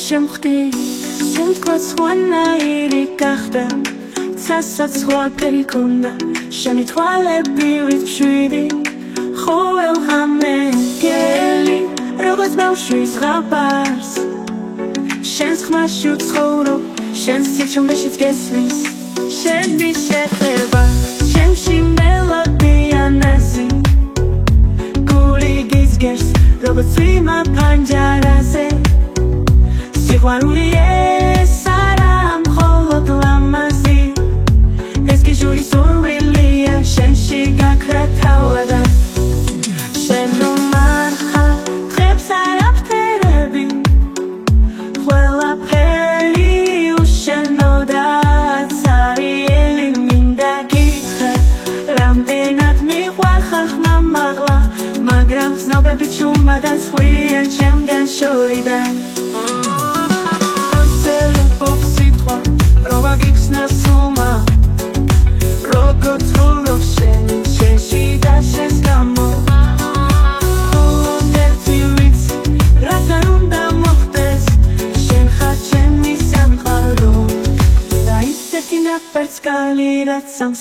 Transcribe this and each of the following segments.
შემხვდი შემდგარ სხვანაირი გახდა ცასაც სხვა ფერი ქონდა შენი თვალები ვიშვიდი ყოველ ღამე გელი როგორც ბავშვის ზღაპარს შენს ხმაში ვცხოვრობ შენს სიჩუმეშიც გესმის შენი შეხება ჩემში მელოდია ნაზი გული გიზგერს როგორც ვიმა პანჯარაზე სიყვარული ეს არა მხოლოდ ლამაზი ეს გიჟური სურვილია შენში გაქრა თავადა შენ რომ მარხარ დღებს არ აფთერები ყველაფერი უშენოდა ცარიელი მინდა გითხრა რამდენად მიყვარხარ ხმა მაღლა მაგრამ ცნობები ჩუმადან სხვიან ჩემგან შორიდან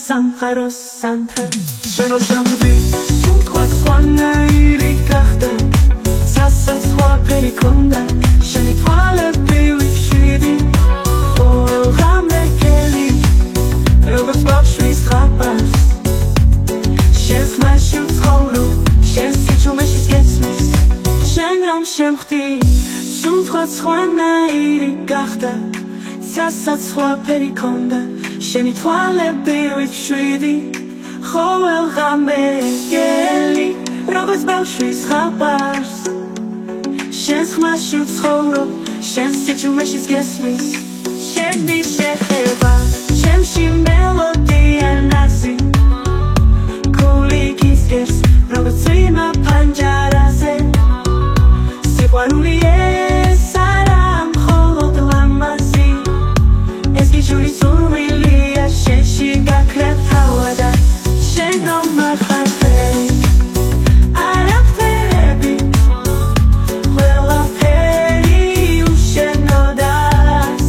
სამხაროს სანთარ შენო შემდი სულ სხვანაირი გახდა ცასაც სხვა ფერი ქონდა შენი თვალები ვიშვიდი ყოველ ღამე გელი როგორც ბავშვის ზღაპარს შენს ხმაში ვცხოვრობ შენს სიჩუმეშიც გესმის შენ რომ შემხვდი სულ სხვანაირი გახდა ცასაც სხვა ფერი ქონდა შენი თვალები ვიშვიდი ყოველ ღამე გელი როგორც ბავშვის ზღაპარს შენს ხმაში ვცხოვრობ შენს სიჩუმეშიც გესმის შენი შეხება ჩემში მელოდია ნაზი გული გიზგერს როგორც ვიმა პანჯარაზე სიყვარული ეს არა მხოლოდ ლამაზი ეს გიჟური სურვილია შენში გაქრა თავადა შენ რომ მარხარ არაფერები ყველაფერი უშენოდა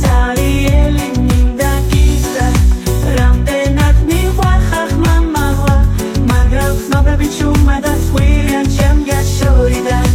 ცარიელი მინდა გითხრა რამდენად მიყვარხარ ხმა მაღლა მაგრამ ცნობები ჩუმადან სხვიან ჩემგან შორიდან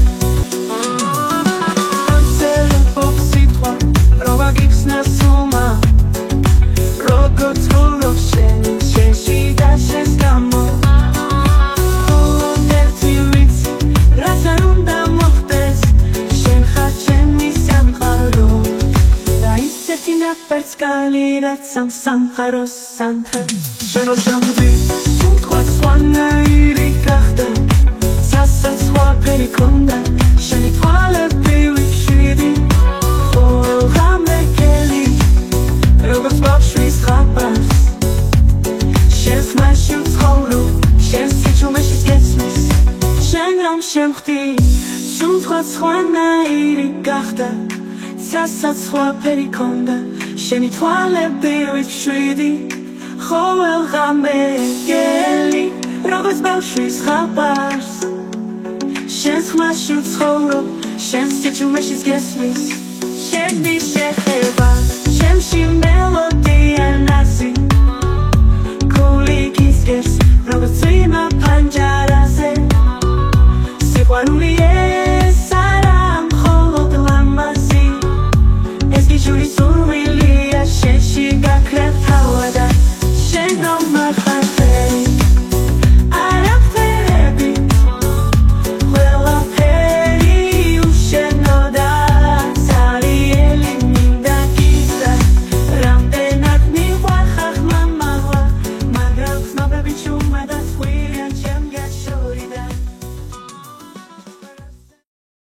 სამხაროს სანთარ შენო შემდი სულ სხვანაირი გახდა ცასაც სხვა ფერი ქონდა შენი თვალები ვიშვიდი ყოველ ღამე გელი როგორც ბავშვის ზღაპარს შენს ხმაში ვცხოვრობ შენს სიჩუმეშიც გესმის შენ რომ შემხვდი სულ სხვანაირი გახდა ცასაც სხვა ფერი ქონდა შენი თვალები ვიშვიდი ყოველ ღამე გელი როგორც ბავშვის ზღაპარს შენს ხმაში ვცხოვრობ შენს სიჩუმეშიც გესმის შენი შეხება ჩემში